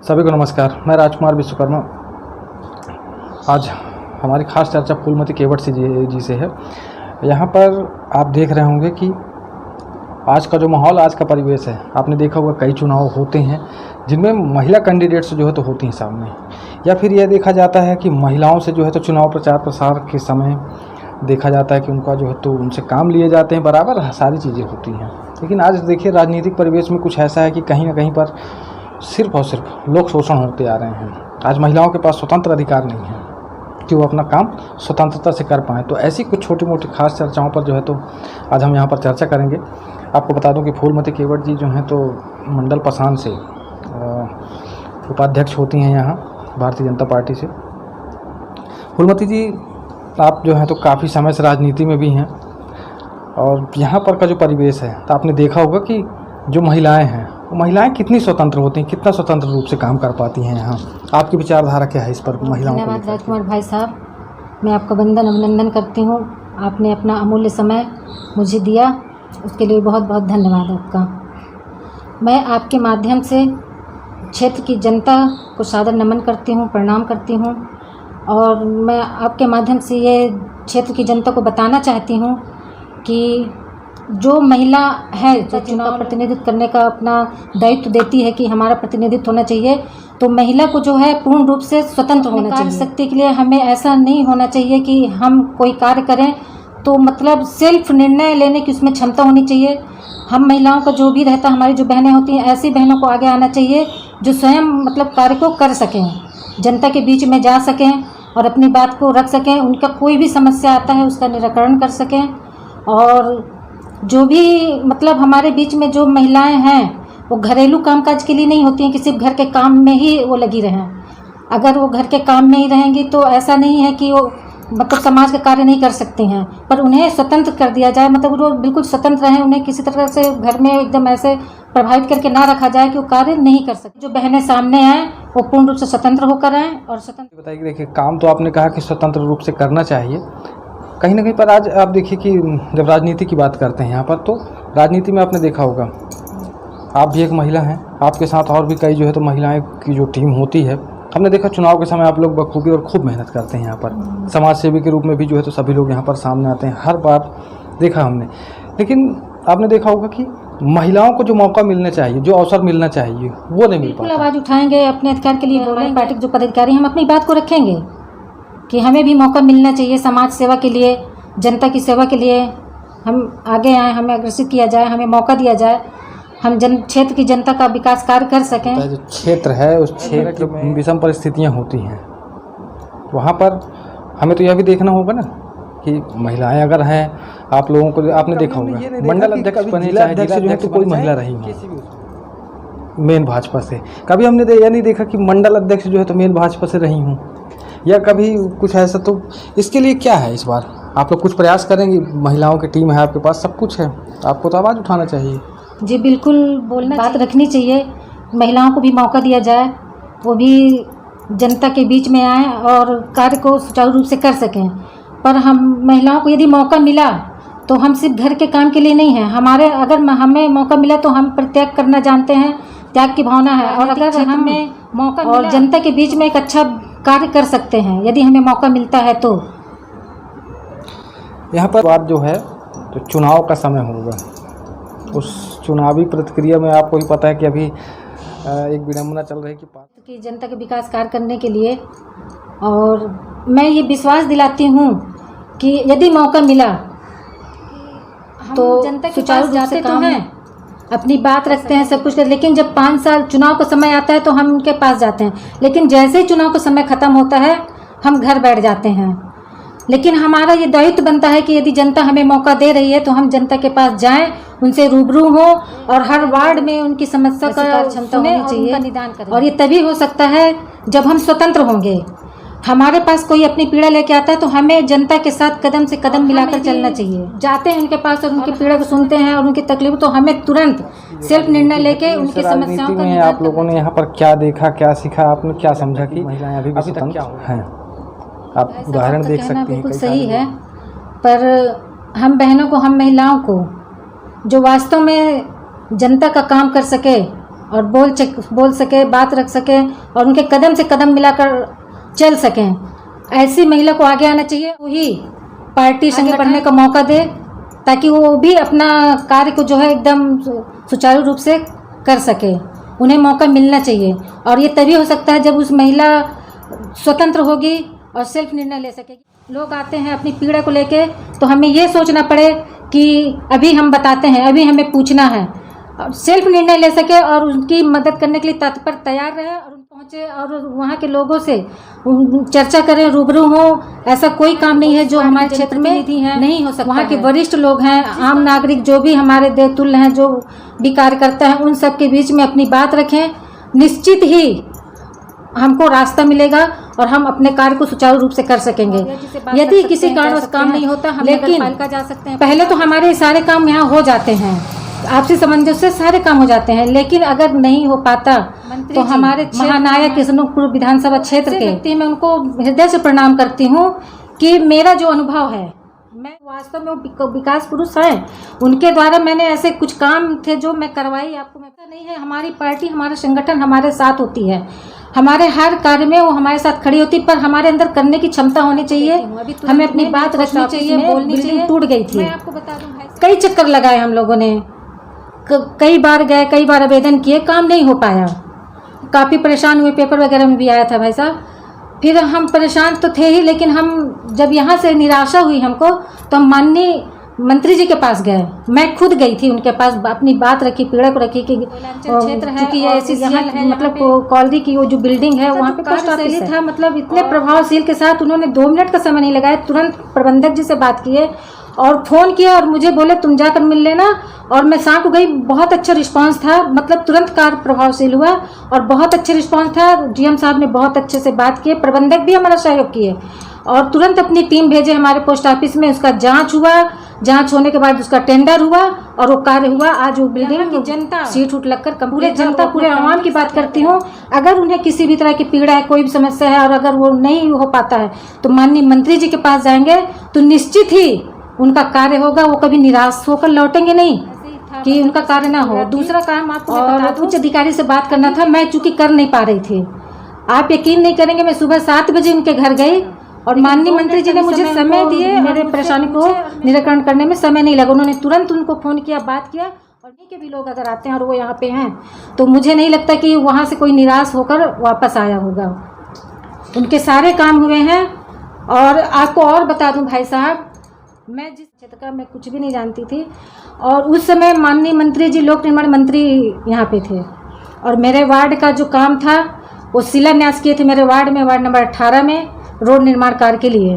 सभी को नमस्कार। मैं राजकुमार विश्वकर्मा। आज हमारी खास चर्चा फूलमती केवट जी से है। यहाँ पर आप देख रहे होंगे कि आज का जो माहौल, आज का परिवेश है, आपने देखा होगा कई चुनाव होते हैं जिनमें महिला कैंडिडेट्स जो है तो होती हैं सामने, या फिर यह देखा जाता है कि महिलाओं से जो है तो चुनाव प्रचार प्रसार के समय देखा जाता है कि उनका जो है तो उनसे काम लिए जाते हैं, बराबर सारी चीज़ें होती हैं। लेकिन आज देखिए राजनीतिक परिवेश में कुछ ऐसा है कि कहीं ना कहीं पर सिर्फ और सिर्फ लोग शोषण होते आ रहे हैं। आज महिलाओं के पास स्वतंत्र अधिकार नहीं है कि वो अपना काम स्वतंत्रता से कर पाएँ। तो ऐसी कुछ छोटी मोटी खास चर्चाओं पर जो है तो आज हम यहाँ पर चर्चा करेंगे। आपको बता दूं कि फूलमती केवट जी जो हैं तो मंडल पसान से उपाध्यक्ष होती हैं यहाँ भारतीय जनता पार्टी से। फूलमती जी, आप जो हैं तो काफ़ी समय से राजनीति में भी हैं, और यहाँ पर का जो परिवेश है तो आपने देखा होगा कि जो महिलाएं हैं वो महिलाएं कितनी स्वतंत्र होती हैं, कितना स्वतंत्र रूप से काम कर पाती हैं। यहाँ आपकी विचारधारा क्या है इस पर महिलाओं को? धन्यवाद राजकुमार भाई साहब, मैं आपका अभिनंदन करती हूँ। आपने अपना अमूल्य समय मुझे दिया, उसके लिए बहुत बहुत धन्यवाद आपका। मैं आपके माध्यम से क्षेत्र की जनता को सादर नमन करती हूँ, प्रणाम करती हूँ, और मैं आपके माध्यम से ये क्षेत्र की जनता को बताना चाहती हूँ कि जो महिला है जो चुनाव प्रतिनिधित्व करने का अपना दायित्व देती है कि हमारा प्रतिनिधित्व होना चाहिए, तो महिला को जो है पूर्ण रूप से स्वतंत्र होना चाहिए। शक्ति के लिए हमें ऐसा नहीं होना चाहिए कि हम कोई कार्य करें तो मतलब सेल्फ निर्णय लेने की उसमें क्षमता होनी चाहिए। हम महिलाओं का जो भी रहता, हमारी जो बहनें होती हैं, ऐसी बहनों को आगे आना चाहिए जो स्वयं मतलब कार्य को कर सकें, जनता के बीच में जा सकें और अपनी बात को रख सकें, उनका कोई भी समस्या आता है उसका निराकरण कर सकें। और जो भी मतलब हमारे बीच में जो महिलाएं हैं वो घरेलू कामकाज के लिए नहीं होती हैं कि सिर्फ घर के काम में ही वो लगी रहें। अगर वो घर के काम में ही रहेंगी तो ऐसा नहीं है कि वो मतलब समाज का कार्य नहीं कर सकती हैं, पर उन्हें स्वतंत्र कर दिया जाए, मतलब वो बिल्कुल स्वतंत्र रहें, उन्हें किसी तरह से घर में एकदम ऐसे प्रभावित करके ना रखा जाए कि वो कार्य नहीं कर सकते। जो बहनें सामने हैं वो पूर्ण रूप से स्वतंत्र होकर आएँ और स्वतंत्र। बताइए, देखिए काम तो आपने कहा कि स्वतंत्र रूप से करना चाहिए, कहीं ना कहीं पर आज आप देखिए कि जब राजनीति की बात करते हैं यहाँ पर, तो राजनीति में आपने देखा होगा, आप भी एक महिला हैं, आपके साथ और भी कई जो है तो महिलाएं की जो टीम होती है। हमने देखा चुनाव के समय आप लोग बखूबी और खूब मेहनत करते हैं यहाँ पर, समाज सेवी के रूप में भी जो है तो सभी लोग यहाँ पर सामने आते हैं, हर बार देखा हमने। लेकिन आपने देखा होगा कि महिलाओं को जो मौका मिलना चाहिए, जो अवसर मिलना चाहिए, वो नहीं मिल पाता। आवाज़ उठाएंगे, अपने अधिकार के लिए बोलेंगे, पार्टी के जो पदाधिकारी हम अपनी बात को रखेंगे कि हमें भी मौका मिलना चाहिए समाज सेवा के लिए, जनता की सेवा के लिए हम आगे आएँ, हमें अग्रसित किया जाए, हमें मौका दिया जाए, हम क्षेत्र की जनता का विकास कार्य कर सकें। जो क्षेत्र है उस क्षेत्र में विषम परिस्थितियां होती हैं, वहाँ पर हमें तो यह भी देखना होगा ना कि महिलाएं अगर हैं, आप लोगों को आपने देखा होगा मंडल अध्यक्ष बने चाहे जिला अध्यक्ष कोई महिला रही हो मेन भाजपा से, कभी हमने यह नहीं देखा कि मंडल अध्यक्ष जो है तो मेन भाजपा से रही हूँ, या कभी कुछ ऐसा। तो इसके लिए क्या है, इस बार आप लोग कुछ प्रयास करेंगे? महिलाओं की टीम है आपके पास, सब कुछ है, आपको तो आवाज़ उठाना चाहिए। जी बिल्कुल, बोलना बात रखनी चाहिए, महिलाओं को भी मौका दिया जाए, वो भी जनता के बीच में आएँ और कार्य को सुचारू रूप से कर सकें। पर हम महिलाओं को यदि मौका मिला तो हम सिर्फ घर के काम के लिए नहीं हैं, हमारे अगर हमें मौका मिला तो हम परित्याग करना जानते हैं, त्याग की भावना है, और अगर हमें मौका और जनता के बीच में एक अच्छा कार्य कर सकते हैं यदि हमें मौका मिलता है तो। यहाँ पर बात जो है तो चुनाव का समय होगा, उस चुनावी प्रतिक्रिया में आपको ही पता है कि अभी एक विडंबना चल रही है कि जनता के विकास कार्य करने के लिए, और मैं ये विश्वास दिलाती हूँ कि यदि मौका मिला तो जनता सुचारू रूप से काम हैं, अपनी बात रखते हैं, सब कुछ कर। लेकिन जब 5 साल चुनाव का समय आता है तो हम उनके पास जाते हैं, लेकिन जैसे ही चुनाव का समय ख़त्म होता है हम घर बैठ जाते हैं। लेकिन हमारा ये दायित्व बनता है कि यदि जनता हमें मौका दे रही है तो हम जनता के पास जाएं, उनसे रूबरू हो और हर वार्ड में उनकी समस्या का क्षमता होनी चाहिए, निदान करें। और ये तभी हो सकता है जब हम स्वतंत्र होंगे। हमारे पास कोई अपनी पीड़ा लेके आता है तो हमें जनता के साथ कदम से कदम मिलाकर चलना चाहिए। जाते हैं उनके पास और उनकी पीड़ा को सुनते हैं और उनकी तकलीफ, तो हमें तुरंत सेल्फ निर्णय लेके उनकी समस्याओं का। आप लोगों ने यहाँ पर क्या देखा, क्या सीखा, आपने क्या समझा कि महिलाएं अभी भी स्वतंत्र हैं? आप उदाहरण देख सकते हैं। बिल्कुल सही है, पर हम बहनों को, हम महिलाओं को जो वास्तव में जनता का काम कर सके, और बोल सके, बात रख सके और उनके कदम से कदम मिलाकर चल सकें। ऐसी महिला को आगे आना चाहिए, वही पार्टी संगठन बढ़ने का मौका दे ताकि वो भी अपना कार्य को जो है एकदम सुचारू रूप से कर सके। उन्हें मौका मिलना चाहिए और ये तभी हो सकता है जब उस महिला स्वतंत्र होगी और सेल्फ निर्णय ले सकेगी। लोग आते हैं अपनी पीड़ा को लेके, तो हमें ये सोचना पड़े कि अभी हम बताते हैं, अभी हमें पूछना है, और सेल्फ निर्णय ले सके और उनकी मदद करने के लिए तत्पर तैयार रहे और पहुँचे और वहाँ के लोगों से चर्चा करें, रूबरू हो। ऐसा कोई काम नहीं है जो हमारे क्षेत्र में नहीं हो सकता। वहाँ के वरिष्ठ लोग हैं, आम नागरिक जो भी हमारे देवतुल्य हैं, जो भी कार्यकर्ता हैं, उन सब के बीच में अपनी बात रखें। निश्चित ही हमको रास्ता मिलेगा और हम अपने कार्य को सुचारू रूप से कर सकेंगे। यदि किसी कारणवश काम नहीं होता, हम लेकिन पालिका जा सकते हैं। पहले तो हमारे सारे काम यहाँ हो जाते हैं, आपसी सामंजस्य से सारे काम हो जाते हैं, लेकिन अगर नहीं हो पाता तो हमारे महानायक किशनपुर विधानसभा क्षेत्र के मैं उनको हृदय से प्रणाम करती हूँ कि मेरा जो अनुभव है, मैं वास्तव में वो विकास पुरुष हैं, उनके द्वारा मैंने ऐसे कुछ काम थे जो मैं करवाई। आपको मैं पता नहीं है, हमारी पार्टी, हमारा संगठन हमारे साथ होती है, हमारे हर कार्य में वो हमारे साथ खड़ी होती, पर हमारे अंदर करने की क्षमता होनी चाहिए, हमें अपनी बात रखनी चाहिए, बोलनी चाहिए। टूट गई थी, मैं आपको बता दूं भाई, कई चक्कर लगाए हम लोगों ने, कई बार गए, कई बार आवेदन किए, काम नहीं हो पाया, काफ़ी परेशान हुए, पेपर वगैरह में भी आया था भाई साहब। फिर हम परेशान तो थे ही, लेकिन हम जब यहाँ से निराशा हुई हमको, तो हम माननीय मंत्री जी के पास गए। मैं खुद गई थी उनके पास, अपनी बात रखी, पीड़ा को रखी कि क्षेत्र है क्योंकि ऐसी मतलब कॉलोनी की वो जो बिल्डिंग है वहाँ पे पोस्ट ऑफिस था, मतलब इतने प्रभावशील के साथ उन्होंने 2 मिनट का समय नहीं लगाया, तुरंत प्रबंधक जी से बात किए और फ़ोन किया और मुझे बोले तुम जाकर मिल लेना। और मैं शाम को गई, बहुत अच्छा रिस्पांस था, मतलब तुरंत कार्य प्रभावशील हुआ और बहुत अच्छा रिस्पांस था। डीएम साहब ने बहुत अच्छे से बात किए, प्रबंधक भी हमारा सहयोग किए और तुरंत अपनी टीम भेजे हमारे पोस्ट ऑफिस में। उसका जांच हुआ, जांच होने के बाद उसका टेंडर हुआ और वो कार्य हुआ। आज वो बिल्डिंग की जनता सीट उठ लगकर पूरे जनता, पूरे आवाम की बात करती हूँ, अगर उन्हें किसी भी तरह की पीड़ा है, कोई भी समस्या है और अगर वो नहीं हो पाता है तो माननीय मंत्री जी के पास जाएंगे तो निश्चित ही उनका कार्य होगा। वो कभी निराश होकर लौटेंगे नहीं कि उनका कार्य ना हो। दूसरा काम आपको और उच्च अधिकारी से बात करना था, मैं चूंकि कर नहीं पा रही थी। आप यकीन नहीं करेंगे, मैं सुबह 7 बजे उनके घर गई और माननीय मंत्री जी ने मुझे समय दिए, मेरे परेशानी को निराकरण करने में समय नहीं लगा। उन्होंने तुरंत उनको फ़ोन किया, बात किया। और नहीं के भी लोग अगर आते हैं और वो यहाँ पे हैं तो मुझे नहीं लगता कि वहाँ से कोई निराश होकर वापस आया होगा। उनके सारे काम हुए हैं। और आपको और बता दूं भाई साहब, मैं जिस क्षेत्र का मैं कुछ भी नहीं जानती थी और उस समय माननीय मंत्री जी लोक निर्माण मंत्री यहाँ पे थे और मेरे वार्ड का जो काम था वो शिलान्यास किए थे मेरे वार्ड में, वार्ड नंबर 18 में रोड निर्माण कार्य के लिए।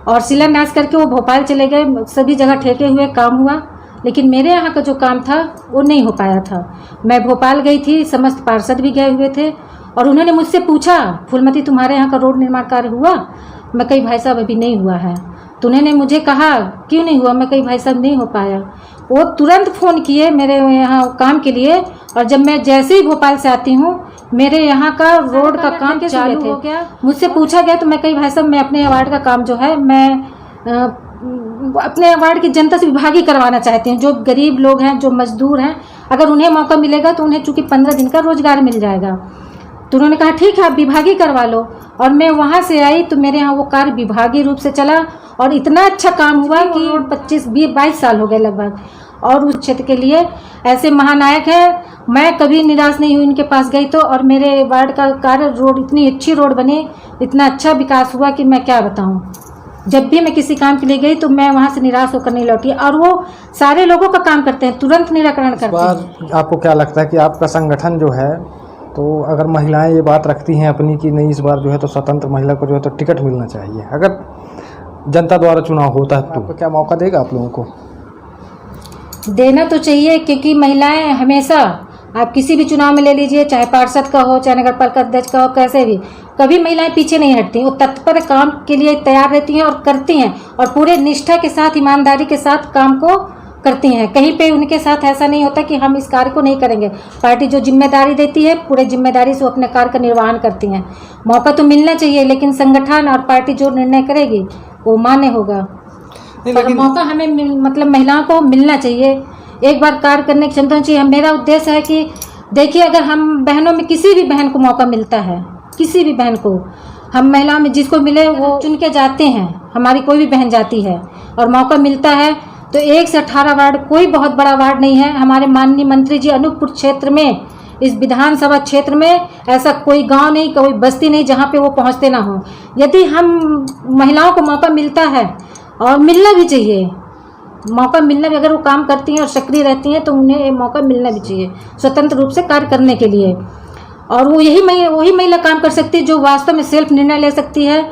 और शिलान्यास करके वो भोपाल चले गए, सभी जगह ठेके हुए, काम हुआ, लेकिन मेरे यहाँ का जो काम था वो नहीं हो पाया था। मैं भोपाल गई थी, समस्त पार्षद भी गए हुए थे और उन्होंने मुझसे पूछा, फूलमती तुम्हारे यहाँ का रोड निर्माण कार्य हुआ? मैं कही भाई साहब अभी नहीं हुआ है। तो उन्होंने मुझे कहा क्यों नहीं हुआ? मैं कही भाई साहब नहीं हो पाया। वो तुरंत फ़ोन किए मेरे यहाँ काम के लिए और जब मैं जैसे ही भोपाल से आती हूँ मेरे यहाँ का रोड का काम चालू हो गया। मुझसे पूछा गया तो मैं कही भाई साहब मैं अपने वार्ड का काम जो है मैं अपने वार्ड की जनता से विभागीय करवाना चाहती हूँ। जो गरीब लोग हैं, जो मजदूर हैं, अगर उन्हें मौका मिलेगा तो उन्हें चूँकि 15 दिन का रोजगार मिल जाएगा। तो उन्होंने कहा ठीक है आप विभागीय करवा लो। और मैं वहाँ से आई तो मेरे यहाँ वो कार्य विभागीय रूप से चला और इतना अच्छा काम हुआ कि 25-22 साल हो गए लगभग। और उस क्षेत्र के लिए ऐसे महानायक हैं, मैं कभी निराश नहीं हुई उनके पास गई तो। और मेरे वार्ड का कार्य, रोड, इतनी अच्छी रोड बनी, इतना अच्छा विकास हुआ कि मैं क्या बताऊं। जब भी मैं किसी काम के लिए गई तो मैं वहां से निराश होकर नहीं लौटी। और वो सारे लोगों का काम करते हैं, तुरंत निराकरण करते हैं। आपको क्या लगता है कि आपका संगठन जो है, तो अगर महिलाएं ये बात रखती हैं अपनी कि नहीं इस बार जो है तो स्वतंत्र महिला को जो है तो टिकट मिलना चाहिए, अगर जनता द्वारा चुनाव होता है तो आपको क्या मौका देगा आप लोगों को? देना तो चाहिए, क्योंकि महिलाएं हमेशा, आप किसी भी चुनाव में ले लीजिए, चाहे पार्षद का हो, चाहे नगर पालिका अध्यक्ष का हो, कैसे भी, कभी महिलाएं पीछे नहीं हटती। वो तत्पर काम के लिए तैयार रहती हैं और करती हैं और पूरे निष्ठा के साथ, ईमानदारी के साथ काम को करती हैं। कहीं पे उनके साथ ऐसा नहीं होता कि हम इस कार्य को नहीं करेंगे। पार्टी जो जिम्मेदारी देती है पूरे जिम्मेदारी से वो अपने कार्य का निर्वहन करती हैं। मौका तो मिलना चाहिए, लेकिन संगठन और पार्टी जो निर्णय करेगी वो मान्य होगा। पर मौका हमें मतलब महिलाओं को मिलना चाहिए, एक बार कार्य करने की क्षमता चाहिए। मेरा उद्देश्य है कि देखिए, अगर हम बहनों में किसी भी बहन को मौका मिलता है, किसी भी बहन को, हम महिलाओं में जिसको मिले वो चुन के जाते हैं, हमारी कोई भी बहन जाती है और मौका मिलता है तो 1 से 18 वार्ड कोई बहुत बड़ा वार्ड नहीं है। हमारे माननीय मंत्री जी अनूपपुर क्षेत्र में, इस विधानसभा क्षेत्र में ऐसा कोई गांव नहीं, कोई बस्ती नहीं जहां पे वो पहुंचते ना हो। यदि हम महिलाओं को मौका मिलता है, और मिलना भी चाहिए, मौका मिलना भी, अगर वो काम करती हैं और सक्रिय रहती हैं तो उन्हें मौका मिलना भी चाहिए स्वतंत्र रूप से कार्य करने के लिए। और वो वही महिला काम कर सकती है जो वास्तव में सेल्फ निर्णय ले सकती है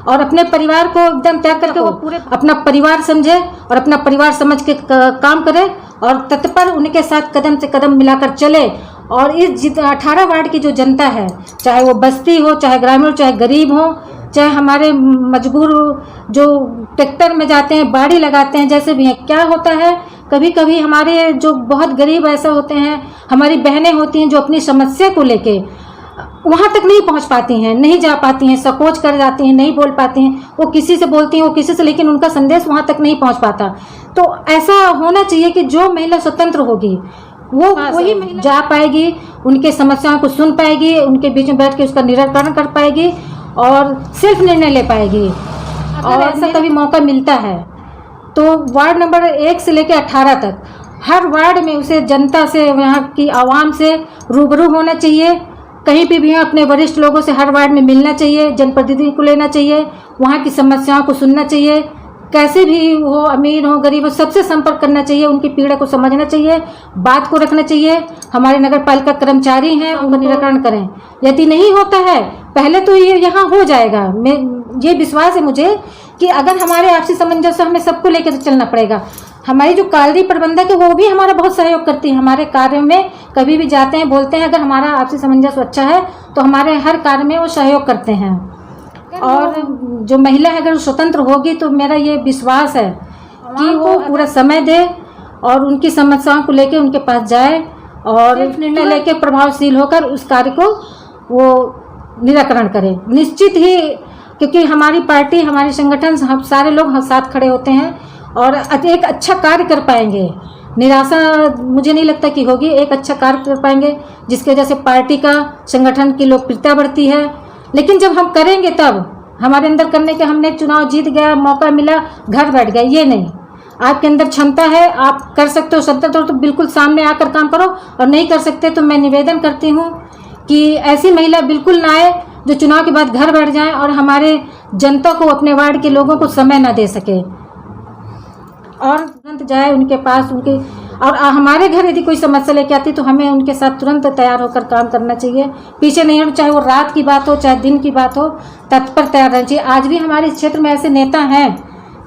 और अपने परिवार को एकदम त्याग करके वो पूरे अपना परिवार समझे और अपना परिवार समझ के काम करे और तत्पर उनके साथ कदम से कदम मिलाकर चले। और इस 18 वार्ड की जो जनता है, चाहे वो बस्ती हो, चाहे ग्रामीण हो, चाहे गरीब हो, चाहे हमारे मजबूर जो ट्रैक्टर में जाते हैं, बाड़ी लगाते हैं, जैसे भी हैं, क्या होता है कभी कभी हमारे जो बहुत गरीब ऐसा होते हैं, हमारी बहनें होती हैं जो अपनी समस्या को लेके वहाँ तक नहीं पहुँच पाती हैं, नहीं जा पाती हैं, संकोच कर जाती हैं, नहीं बोल पाती हैं, वो किसी से बोलती हैं, वो किसी से, लेकिन उनका संदेश वहाँ तक नहीं पहुँच पाता। तो ऐसा होना चाहिए कि जो महिला स्वतंत्र होगी वो वही महिला जा पाएगी, उनके समस्याओं को सुन पाएगी, उनके बीच में बैठ के उसका निराकरण कर पाएगी और सिर्फ निर्णय ले पाएगी। और ऐसा कभी मौका मिलता है तो वार्ड नंबर 1 से लेकर 18 तक हर वार्ड में उसे जनता से, यहाँ की आवाम से रूबरू होना चाहिए। कहीं भी अपने वरिष्ठ लोगों से हर वार्ड में मिलना चाहिए, जनप्रतिनिधि को लेना चाहिए, वहाँ की समस्याओं को सुनना चाहिए, कैसे भी हो, अमीर हो गरीब हो, सबसे संपर्क करना चाहिए, उनकी पीड़ा को समझना चाहिए, बात को रखना चाहिए। हमारे नगर पालिका कर्मचारी हैं, उनका निराकरण करें। यदि नहीं होता है, पहले तो ये यहाँ हो जाएगा। ये विश्वास है मुझे कि अगर हमारे आपसी सामंजस्य, हमें सबको लेकर चलना पड़ेगा। हमारी जो कार्य प्रबंधक है वो भी हमारा बहुत सहयोग करती है, हमारे कार्य में कभी भी जाते हैं, बोलते हैं, अगर हमारा आपसी सामंजस्य अच्छा है तो हमारे हर कार्य में वो सहयोग करते हैं। और जो महिला है अगर स्वतंत्र होगी तो मेरा ये विश्वास है कि वो पूरा समय दे और उनकी समस्याओं को लेके उनके पास जाए और निर्णय लेके प्रभावशील होकर उस कार्य को वो निराकरण करे। निश्चित ही, क्योंकि हमारी पार्टी, हमारी संगठन, हम सारे लोग साथ खड़े होते हैं और एक अच्छा कार्य कर पाएंगे। निराशा मुझे नहीं लगता कि होगी, एक अच्छा कार्य कर पाएंगे जिसकी वजह से पार्टी का, संगठन की लोकप्रियता बढ़ती है। लेकिन जब हम करेंगे तब हमारे अंदर करने के, हमने चुनाव जीत गया, मौका मिला, घर बैठ गया, ये नहीं। आपके अंदर क्षमता है, आप कर सकते हो, स्वतंत्र हो तो बिल्कुल सामने आकर काम करो, और नहीं कर सकते तो मैं निवेदन करती हूँ कि ऐसी महिला बिल्कुल ना आए जो चुनाव के बाद घर बैठ जाएं और हमारे जनता को, अपने वार्ड के लोगों को समय ना दे सके और तुरंत जाए उनके पास, उनके, और हमारे घर यदि कोई समस्या लेके आती तो हमें उनके साथ तुरंत तैयार होकर काम करना चाहिए, पीछे नहीं हटना, चाहे वो रात की बात हो चाहे दिन की बात हो, तत्पर तैयार रहना चाहिए। आज भी हमारे इस क्षेत्र में ऐसे नेता हैं,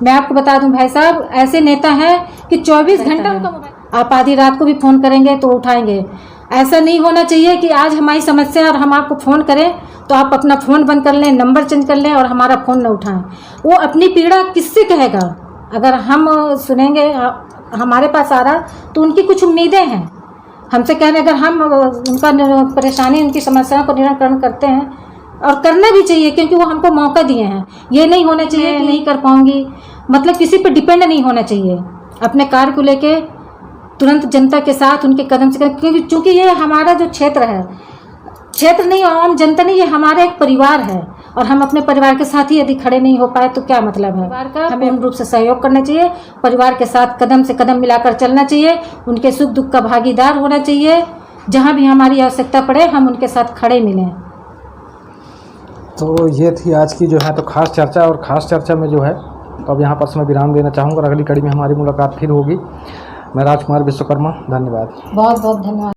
मैं आपको बता दूं भाई साहब, ऐसे नेता हैं कि 24 घंटा उनका मोबाइल, आप आधी रात को भी फ़ोन करेंगे तो उठाएंगे। ऐसा नहीं होना चाहिए कि आज हमारी समस्या और हम आपको फ़ोन करें तो आप अपना फ़ोन बंद कर लें, नंबर चेंज कर लें और हमारा फ़ोन न उठाएं। वो अपनी पीड़ा किससे कहेगा? अगर हम सुनेंगे, हमारे पास आ रहा तो उनकी कुछ उम्मीदें हैं हमसे, कहने अगर हम उनका परेशानी, उनकी समस्याओं को निराकरण करते हैं, और करना भी चाहिए क्योंकि वो हमको मौका दिए हैं। ये नहीं होना चाहिए कि नहीं कर पाऊंगी, मतलब किसी पर डिपेंड नहीं होना चाहिए। अपने कार्य को लेके तुरंत जनता के साथ उनके कदम से कदम, क्योंकि चूँकि ये हमारा जो क्षेत्र है, क्षेत्र नहीं, आम जनता नहीं, ये हमारा एक परिवार है और हम अपने परिवार के साथ ही यदि खड़े नहीं हो पाए तो क्या मतलब है? परिवार का हमें पूर्ण रूप से सहयोग करना चाहिए, परिवार के साथ कदम से कदम मिलाकर चलना चाहिए, उनके सुख दुख का भागीदार होना चाहिए, जहाँ भी हमारी आवश्यकता पड़े हम उनके साथ खड़े मिलें। तो ये थी आज की जो है तो खास चर्चा, और ख़ास चर्चा में जो है तो अब यहाँ पर मैं विराम देना चाहूँगा और अगली कड़ी में हमारी मुलाकात फिर होगी। मैं राजकुमार विश्वकर्मा, धन्यवाद। बहुत बहुत धन्यवाद।